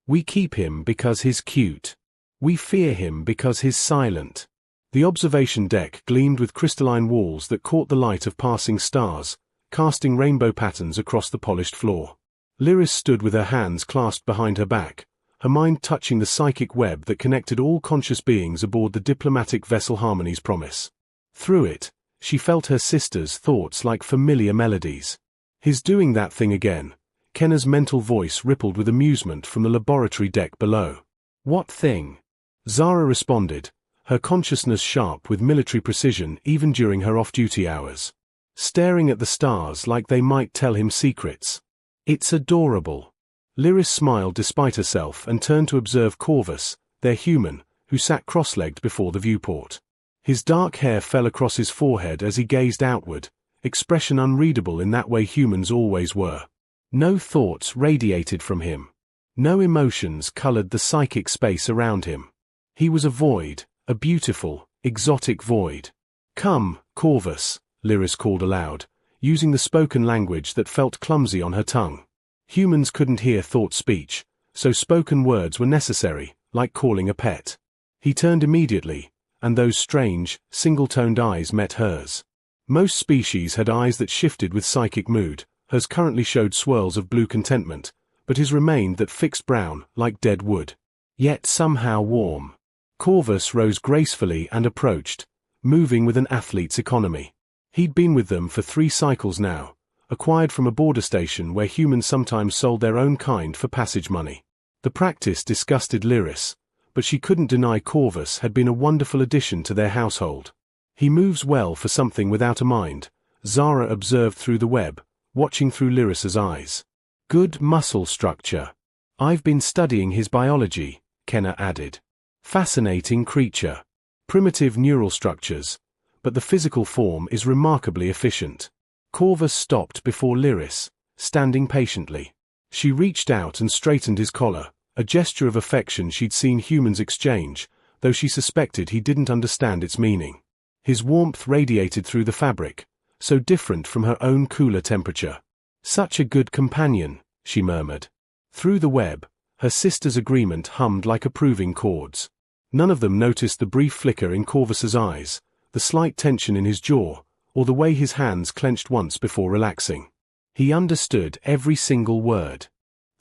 We keep him because he's cute. We fear him because he's silent. The observation deck gleamed with crystalline walls that caught the light of passing stars, casting rainbow patterns across the polished floor. Lyris stood with her hands clasped behind her back, her mind touching the psychic web that connected all conscious beings aboard the diplomatic vessel Harmony's Promise. Through it, she felt her sister's thoughts like familiar melodies. "He's doing that thing again." Kenna's mental voice rippled with amusement from the laboratory deck below. "What thing?" Zara responded, her consciousness sharp with military precision even during her off-duty hours. Staring at the stars like they might tell him secrets. "It's adorable." Lyris smiled despite herself and turned to observe Corvus, their human, who sat cross-legged before the viewport. His dark hair fell across his forehead as he gazed outward, expression unreadable in that way humans always were. No thoughts radiated from him. No emotions colored the psychic space around him. He was a void, a beautiful, exotic void. "Come, Corvus," Lyris called aloud, using the spoken language that felt clumsy on her tongue. Humans couldn't hear thought speech, so spoken words were necessary, like calling a pet. He turned immediately, and those strange, single-toned eyes met hers. Most species had eyes that shifted with psychic mood. Hers currently showed swirls of blue contentment, but his remained that fixed brown, like dead wood. Yet somehow warm. Corvus rose gracefully and approached, moving with an athlete's economy. He'd been with them for 3 cycles now, acquired from a border station where humans sometimes sold their own kind for passage money. The practice disgusted Lyris, but she couldn't deny Corvus had been a wonderful addition to their household. "He moves well for something without a mind," Zara observed through the web, watching through Lyris's eyes. "Good muscle structure. I've been studying his biology," Kenna added. "Fascinating creature. Primitive neural structures, but the physical form is remarkably efficient." Corvus stopped before Lyris, standing patiently. She reached out and straightened his collar, a gesture of affection she'd seen humans exchange, though she suspected he didn't understand its meaning. His warmth radiated through the fabric, so different from her own cooler temperature. "Such a good companion," she murmured. Through the web, her sister's agreement hummed like approving chords. None of them noticed the brief flicker in Corvus's eyes, the slight tension in his jaw, or the way his hands clenched once before relaxing. He understood every single word.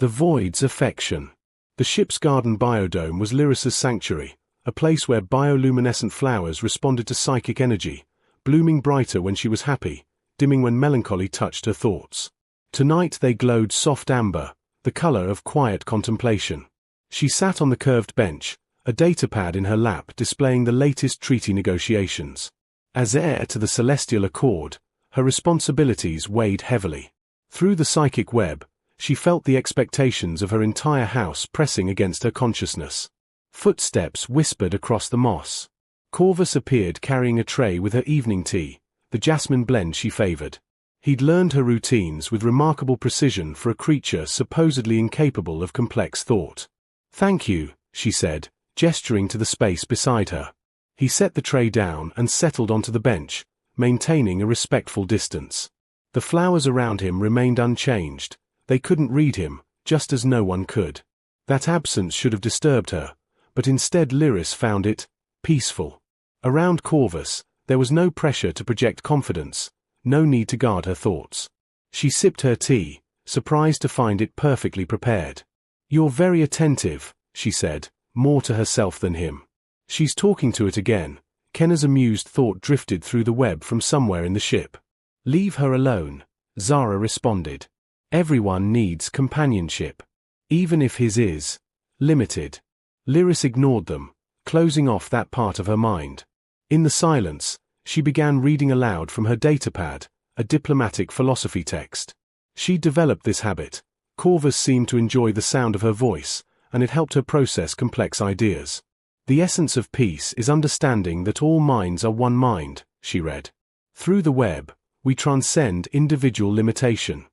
The void's affection. The ship's garden biodome was Lyris's sanctuary, a place where bioluminescent flowers responded to psychic energy, blooming brighter when she was happy, dimming when melancholy touched her thoughts. Tonight they glowed soft amber, the color of quiet contemplation. She sat on the curved bench, a datapad in her lap displaying the latest treaty negotiations. As heir to the Celestial Accord, her responsibilities weighed heavily. Through the psychic web, she felt the expectations of her entire house pressing against her consciousness. Footsteps whispered across the moss. Corvus appeared carrying a tray with her evening tea, the jasmine blend she favored. He'd learned her routines with remarkable precision for a creature supposedly incapable of complex thought. "Thank you," she said, gesturing to the space beside her. He set the tray down and settled onto the bench, maintaining a respectful distance. The flowers around him remained unchanged. They couldn't read him, just as no one could. That absence should have disturbed her, but instead Lyris found it peaceful. Around Corvus, there was no pressure to project confidence, no need to guard her thoughts. She sipped her tea, surprised to find it perfectly prepared. "You're very attentive," she said, more to herself than him. "She's talking to it again." Kenna's amused thought drifted through the web from somewhere in the ship. "Leave her alone," Zara responded. "Everyone needs companionship. Even if his is limited." Lyris ignored them, closing off that part of her mind. In the silence, she began reading aloud from her datapad, a diplomatic philosophy text. She developed this habit. Corvus seemed to enjoy the sound of her voice, and it helped her process complex ideas. "The essence of peace is understanding that all minds are one mind," she read. "Through the web, we transcend individual limitation."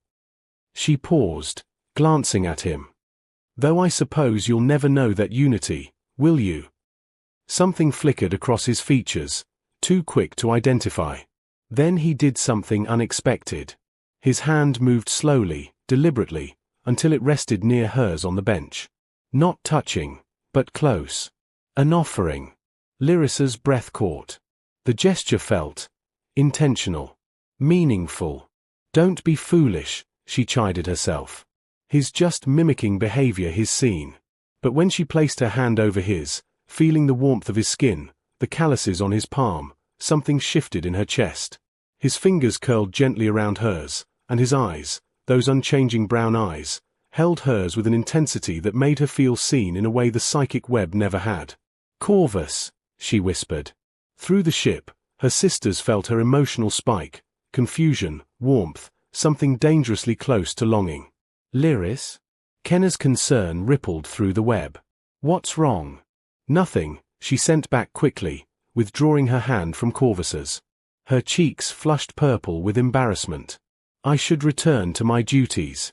She paused, glancing at him. "Though I suppose you'll never know that unity, will you?" Something flickered across his features, too quick to identify. Then he did something unexpected. His hand moved slowly, deliberately, until it rested near hers on the bench. Not touching, but close. An offering. Lyrissa's breath caught. The gesture felt intentional, meaningful. Don't be foolish, she chided herself. He's just mimicking behavior he's seen. But when she placed her hand over his, feeling the warmth of his skin, the calluses on his palm, something shifted in her chest. His fingers curled gently around hers, and his eyes, those unchanging brown eyes, held hers with an intensity that made her feel seen in a way the psychic web never had. "Corvus," she whispered. Through the ship, her sisters felt her emotional spike, confusion, warmth, something dangerously close to longing. "Lyris?" Kenna's concern rippled through the web. "What's wrong?" "Nothing," she sent back quickly, withdrawing her hand from Corvus's. Her cheeks flushed purple with embarrassment. "I should return to my duties."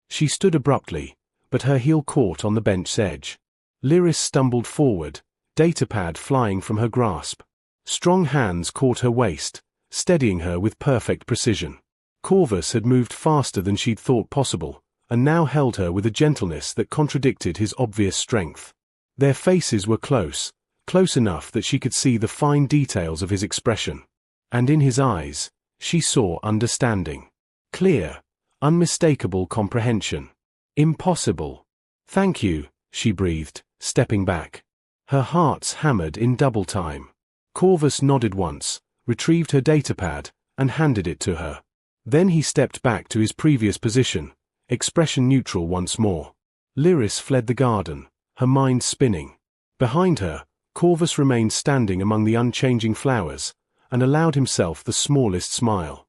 She stood abruptly, but her heel caught on the bench's edge. Lyris stumbled forward, datapad flying from her grasp. Strong hands caught her waist, steadying her with perfect precision. Corvus had moved faster than she'd thought possible, and now held her with a gentleness that contradicted his obvious strength. Their faces were close, close enough that she could see the fine details of his expression. And in his eyes, she saw understanding. Clear, unmistakable comprehension. "Impossible." "Thank you," she breathed, stepping back. Her hearts hammered in double time. Corvus nodded once, retrieved her datapad, and handed it to her. Then he stepped back to his previous position, expression neutral once more. Lyris fled the garden, her mind spinning. Behind her, Corvus remained standing among the unchanging flowers, and allowed himself the smallest smile.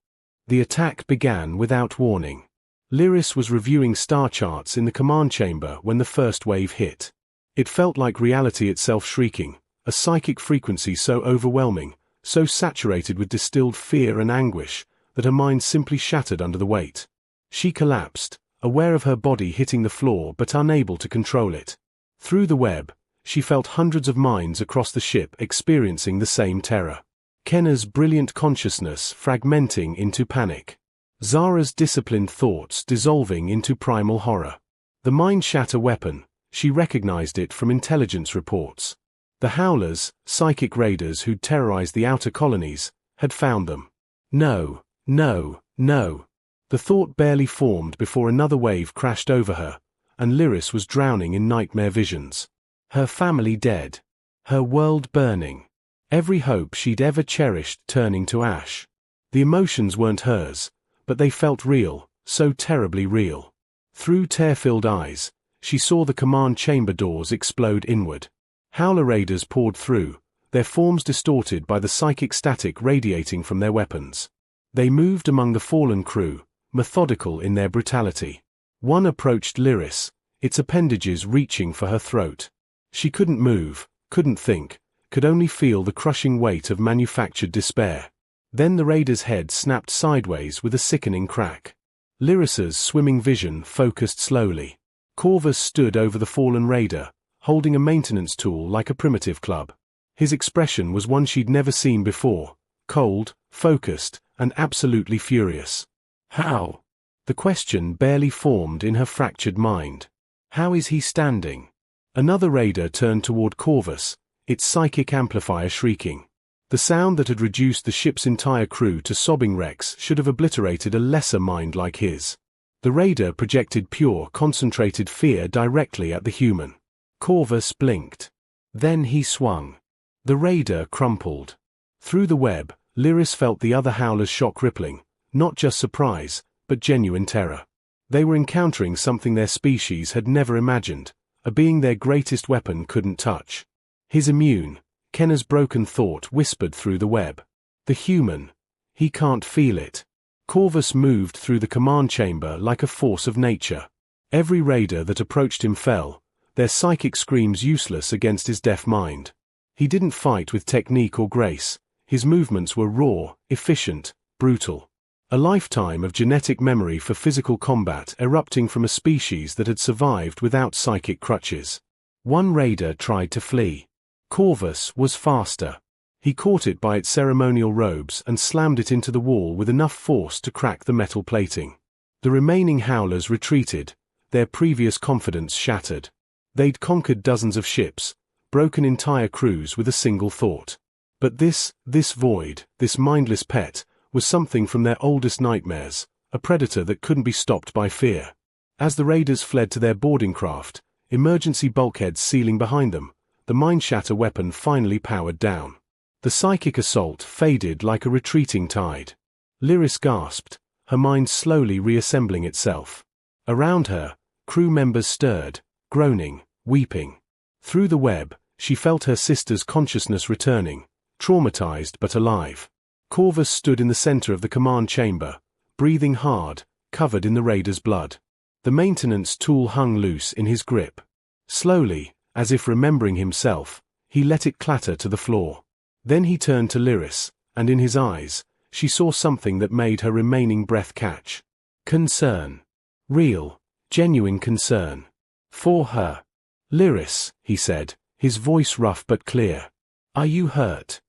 The attack began without warning. Lyris was reviewing star charts in the command chamber when the first wave hit. It felt like reality itself shrieking, a psychic frequency so overwhelming, so saturated with distilled fear and anguish, that her mind simply shattered under the weight. She collapsed, aware of her body hitting the floor but unable to control it. Through the web, she felt hundreds of minds across the ship experiencing the same terror. Kenna's brilliant consciousness fragmenting into panic. Zara's disciplined thoughts dissolving into primal horror. The mind-shatter weapon, she recognized it from intelligence reports. The Howlers, psychic raiders who'd terrorized the outer colonies, had found them. No, no, no. The thought barely formed before another wave crashed over her, and Lyris was drowning in nightmare visions. Her family dead. Her world burning. Every hope she'd ever cherished turning to ash. The emotions weren't hers, but they felt real, so terribly real. Through tear-filled eyes, she saw the command chamber doors explode inward. Howler raiders poured through, their forms distorted by the psychic static radiating from their weapons. They moved among the fallen crew, methodical in their brutality. One approached Lyris, its appendages reaching for her throat. She couldn't move, couldn't think, could only feel the crushing weight of manufactured despair. Then the raider's head snapped sideways with a sickening crack. Lyrissa's swimming vision focused slowly. Corvus stood over the fallen raider, holding a maintenance tool like a primitive club. His expression was one she'd never seen before, cold, focused, and absolutely furious. How? The question barely formed in her fractured mind. How is he standing? Another raider turned toward Corvus, its psychic amplifier shrieking. The sound that had reduced the ship's entire crew to sobbing wrecks should have obliterated a lesser mind like his. The raider projected pure, concentrated fear directly at the human. Corvus blinked. Then he swung. The raider crumpled. Through the web, Lyris felt the other howler's shock rippling, not just surprise, but genuine terror. They were encountering something their species had never imagined, a being their greatest weapon couldn't touch. He's immune, Kenna's broken thought whispered through the web. The human. He can't feel it. Corvus moved through the command chamber like a force of nature. Every raider that approached him fell, their psychic screams useless against his deaf mind. He didn't fight with technique or grace. His movements were raw, efficient, brutal. A lifetime of genetic memory for physical combat erupting from a species that had survived without psychic crutches. One raider tried to flee. Corvus was faster. He caught it by its ceremonial robes and slammed it into the wall with enough force to crack the metal plating. The remaining howlers retreated, their previous confidence shattered. They'd conquered dozens of ships, broken entire crews with a single thought. But this void, this mindless pet, was something from their oldest nightmares, a predator that couldn't be stopped by fear. As the raiders fled to their boarding craft, emergency bulkheads sealing behind them, the mind-shatter weapon finally powered down. The psychic assault faded like a retreating tide. Lyris gasped, her mind slowly reassembling itself. Around her, crew members stirred, groaning, weeping. Through the web, she felt her sister's consciousness returning, traumatized but alive. Corvus stood in the center of the command chamber, breathing hard, covered in the raider's blood. The maintenance tool hung loose in his grip. Slowly, as if remembering himself, he let it clatter to the floor. Then he turned to Lyris, and in his eyes, she saw something that made her remaining breath catch. Concern. Real, genuine concern. For her. Lyris, he said, his voice rough but clear. Are you hurt?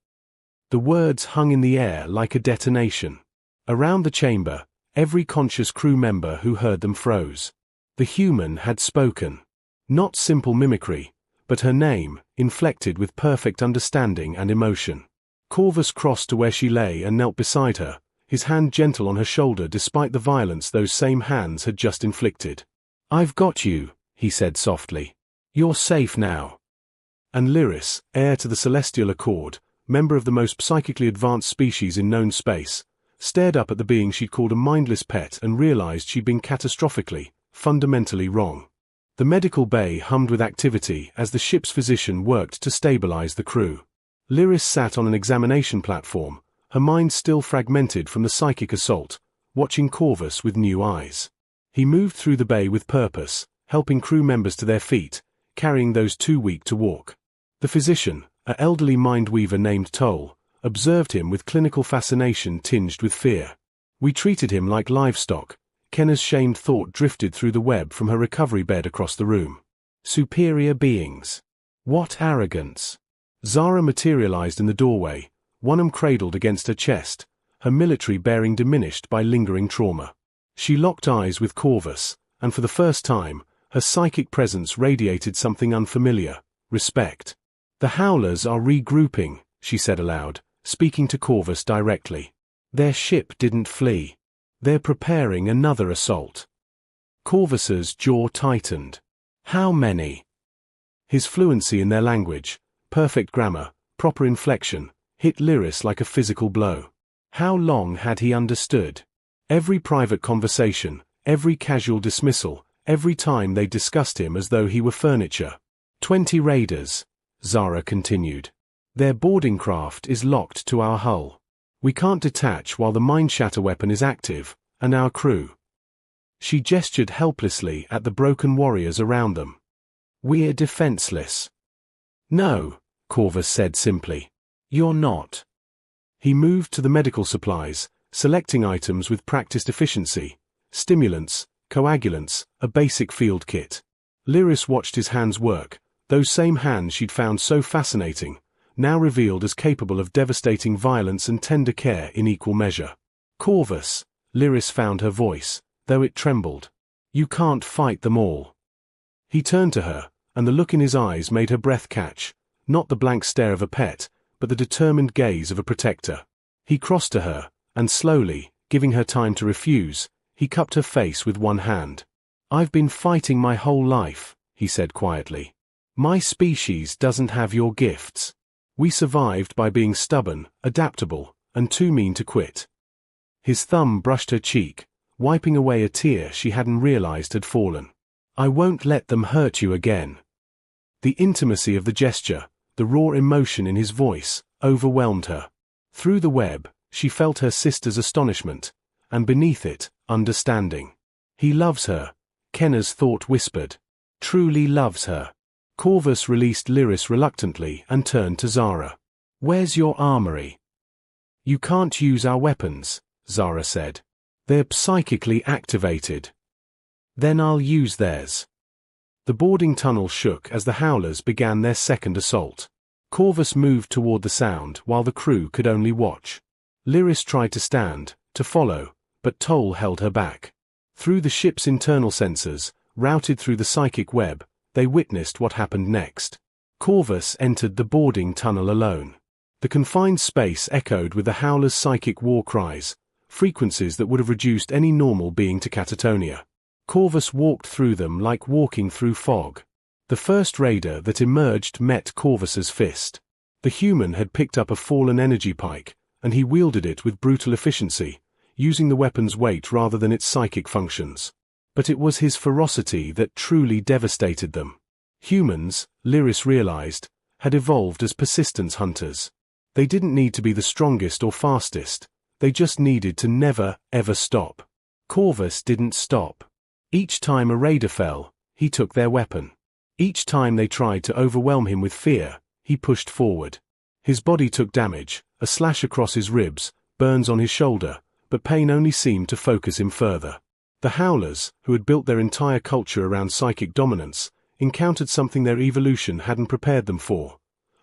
The words hung in the air like a detonation. Around the chamber, every conscious crew member who heard them froze. The human had spoken. Not simple mimicry, but her name, inflected with perfect understanding and emotion. Corvus crossed to where she lay and knelt beside her, his hand gentle on her shoulder despite the violence those same hands had just inflicted. I've got you, he said softly. You're safe now. And Lyris, heir to the Celestial Accord, member of the most psychically advanced species in known space, stared up at the being she'd called a mindless pet and realized she'd been catastrophically, fundamentally wrong. The medical bay hummed with activity as the ship's physician worked to stabilize the crew. Lyris sat on an examination platform, her mind still fragmented from the psychic assault, watching Corvus with new eyes. He moved through the bay with purpose, helping crew members to their feet, carrying those too weak to walk. The physician, an elderly mind-weaver named Toll, observed him with clinical fascination tinged with fear. We treated him like livestock. Kenna's shamed thought drifted through the web from her recovery bed across the room. Superior beings. What arrogance. Zara materialized in the doorway, one arm cradled against her chest, her military bearing diminished by lingering trauma. She locked eyes with Corvus, and for the first time, her psychic presence radiated something unfamiliar, respect. The Howlers are regrouping, she said aloud, speaking to Corvus directly. Their ship didn't flee. They're preparing another assault. Corvus's jaw tightened. How many? His fluency in their language, perfect grammar, proper inflection, hit Lyris like a physical blow. How long had he understood? Every private conversation, every casual dismissal, every time they discussed him as though he were furniture. 20 raiders, Zara continued. Their boarding craft is locked to our hull. We can't detach while the mind-shatter weapon is active, and our crew. She gestured helplessly at the broken warriors around them. We're defenseless. No, Corvus said simply. You're not. He moved to the medical supplies, selecting items with practiced efficiency, stimulants, coagulants, a basic field kit. Lyris watched his hands work, those same hands she'd found so fascinating, now revealed as capable of devastating violence and tender care in equal measure. Corvus, Lyris found her voice, though it trembled. You can't fight them all. He turned to her, and the look in his eyes made her breath catch, not the blank stare of a pet, but the determined gaze of a protector. He crossed to her, and slowly, giving her time to refuse, he cupped her face with one hand. I've been fighting my whole life, he said quietly. My species doesn't have your gifts. We survived by being stubborn, adaptable, and too mean to quit. His thumb brushed her cheek, wiping away a tear she hadn't realized had fallen. I won't let them hurt you again. The intimacy of the gesture, the raw emotion in his voice, overwhelmed her. Through the web, she felt her sister's astonishment, and beneath it, understanding. He loves her, Kenna's thought whispered. Truly loves her. Corvus released Lyris reluctantly and turned to Zara. Where's your armory? You can't use our weapons, Zara said. They're psychically activated. Then I'll use theirs. The boarding tunnel shook as the Howlers began their second assault. Corvus moved toward the sound while the crew could only watch. Lyris tried to stand, to follow, but Toll held her back. Through the ship's internal sensors, routed through the psychic web, they witnessed what happened next. Corvus entered the boarding tunnel alone. The confined space echoed with the Howler's psychic war cries, frequencies that would have reduced any normal being to catatonia. Corvus walked through them like walking through fog. The first raider that emerged met Corvus's fist. The human had picked up a fallen energy pike, and he wielded it with brutal efficiency, using the weapon's weight rather than its psychic functions. But it was his ferocity that truly devastated them. Humans, Lyris realized, had evolved as persistence hunters. They didn't need to be the strongest or fastest, they just needed to never, ever stop. Corvus didn't stop. Each time a raider fell, he took their weapon. Each time they tried to overwhelm him with fear, he pushed forward. His body took damage, a slash across his ribs, burns on his shoulder, but pain only seemed to focus him further. The Howlers, who had built their entire culture around psychic dominance, encountered something their evolution hadn't prepared them for.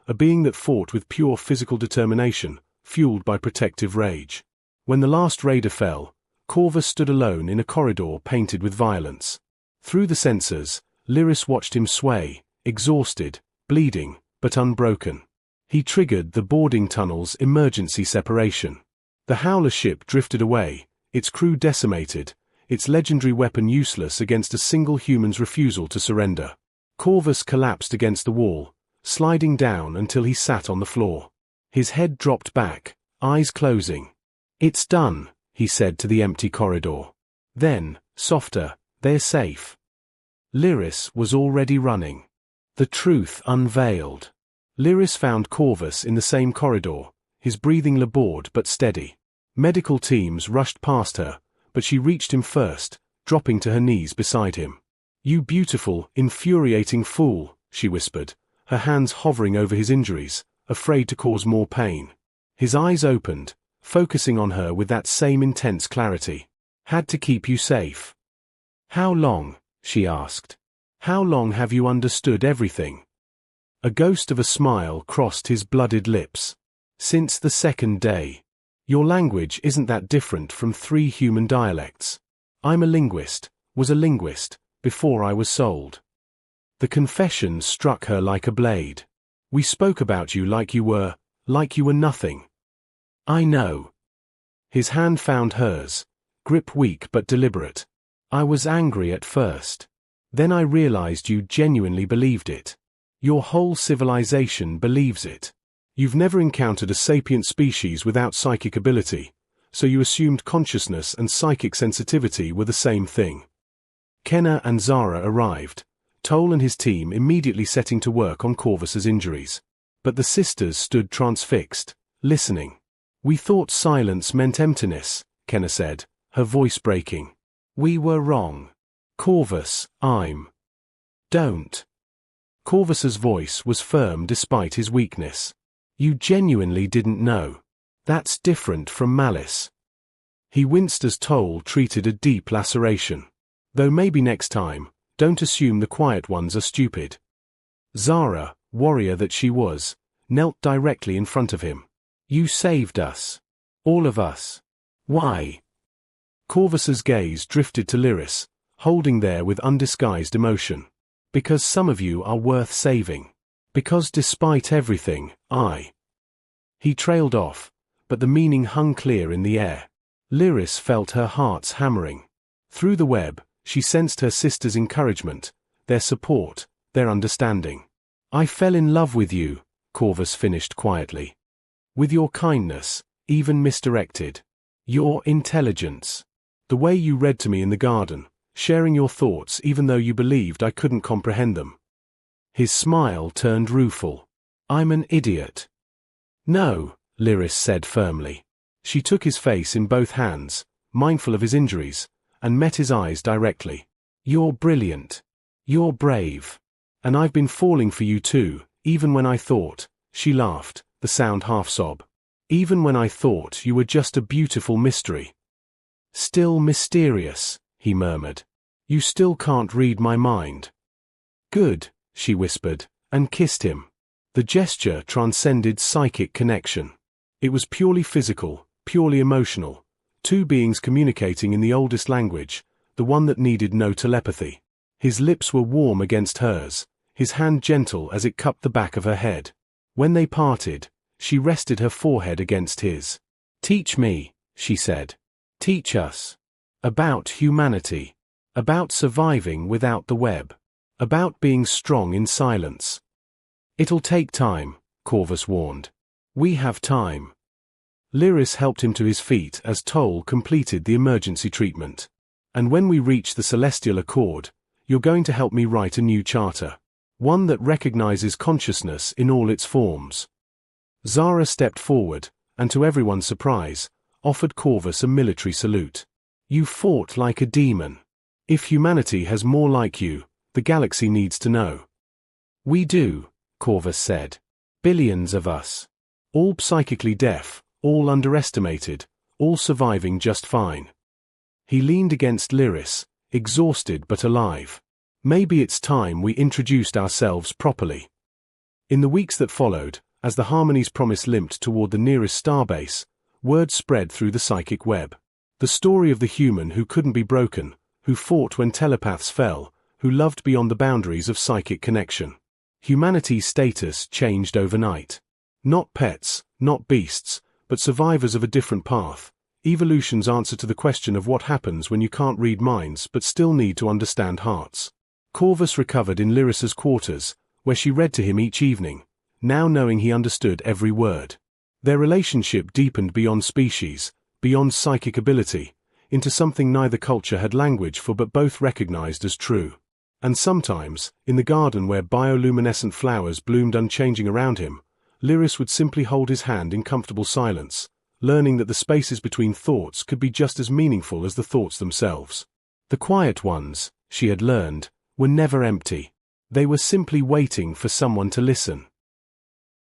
A being that fought with pure physical determination, fueled by protective rage. When the last raider fell, Corvus stood alone in a corridor painted with violence. Through the sensors, Lyris watched him sway, exhausted, bleeding, but unbroken. He triggered the boarding tunnel's emergency separation. The Howler ship drifted away, its crew decimated, its legendary weapon useless against a single human's refusal to surrender. Corvus collapsed against the wall, sliding down until he sat on the floor. His head dropped back, eyes closing. "It's done," he said to the empty corridor. Then, softer, "They're safe." Lyris was already running. The truth unveiled. Lyris found Corvus in the same corridor, his breathing labored but steady. Medical teams rushed past her, but she reached him first, dropping to her knees beside him. "You beautiful, infuriating fool," she whispered, her hands hovering over his injuries, afraid to cause more pain. His eyes opened, focusing on her with that same intense clarity. "Had to keep you safe." "How long?" she asked. "How long have you understood everything?" A ghost of a smile crossed his blooded lips. "Since the second day. Your language isn't that different from 3 human dialects. I'm a linguist, was a linguist, before I was sold." The confession struck her like a blade. "We spoke about you like you were nothing." "I know." His hand found hers, grip weak but deliberate. "I was angry at first. Then I realized you genuinely believed it. Your whole civilization believes it. You've never encountered a sapient species without psychic ability, so you assumed consciousness and psychic sensitivity were the same thing." Kenna and Zara arrived, Toll and his team immediately setting to work on Corvus's injuries. But the sisters stood transfixed, listening. "We thought silence meant emptiness," Kenna said, her voice breaking. "We were wrong. Corvus, don't." Corvus's voice was firm despite his weakness. "You genuinely didn't know. That's different from malice." He winced as Toll treated a deep laceration. "Though maybe next time, don't assume the quiet ones are stupid." Zara, warrior that she was, knelt directly in front of him. "You saved us. All of us. Why?" Corvus's gaze drifted to Lyris, holding there with undisguised emotion. "Because some of you are worth saving. Because despite everything, He trailed off, but the meaning hung clear in the air. Lyris felt her heart's hammering. Through the web, she sensed her sister's encouragement, their support, their understanding. "I fell in love with you," Corvus finished quietly. "With your kindness, even misdirected. Your intelligence. The way you read to me in the garden, sharing your thoughts even though you believed I couldn't comprehend them." His smile turned rueful. "I'm an idiot." "No," Lyris said firmly. She took his face in both hands, mindful of his injuries, and met his eyes directly. "You're brilliant. You're brave. And I've been falling for you too, even when I thought," she laughed, the sound half-sob. "Even when I thought you were just a beautiful mystery." "Still mysterious," he murmured. "You still can't read my mind." "Good," she whispered, and kissed him. The gesture transcended psychic connection. It was purely physical, purely emotional, 2 beings communicating in the oldest language, the one that needed no telepathy. His lips were warm against hers, his hand gentle as it cupped the back of her head. When they parted, she rested her forehead against his. "Teach me," she said. "Teach us. About humanity. About surviving without the web. About being strong in silence." "It'll take time," Corvus warned. "We have time." Lyris helped him to his feet as Toll completed the emergency treatment. "And when we reach the Celestial Accord, you're going to help me write a new charter. One that recognizes consciousness in all its forms." Zara stepped forward, and to everyone's surprise, offered Corvus a military salute. "You fought like a demon. If humanity has more like you, the galaxy needs to know." "We do," Corvus said. "Billions of us. All psychically deaf, all underestimated, all surviving just fine." He leaned against Lyris, exhausted but alive. "Maybe it's time we introduced ourselves properly." In the weeks that followed, as the Harmony's promise limped toward the nearest starbase, word spread through the psychic web. The story of the human who couldn't be broken, who fought when telepaths fell, who loved beyond the boundaries of psychic connection. Humanity's status changed overnight. Not pets, not beasts, but survivors of a different path. Evolution's answer to the question of what happens when you can't read minds but still need to understand hearts. Corvus recovered in Lyris's quarters, where she read to him each evening, now knowing he understood every word. Their relationship deepened beyond species, beyond psychic ability, into something neither culture had language for but both recognized as true. And sometimes, in the garden where bioluminescent flowers bloomed unchanging around him, Lyris would simply hold his hand in comfortable silence, learning that the spaces between thoughts could be just as meaningful as the thoughts themselves. The quiet ones, she had learned, were never empty. They were simply waiting for someone to listen.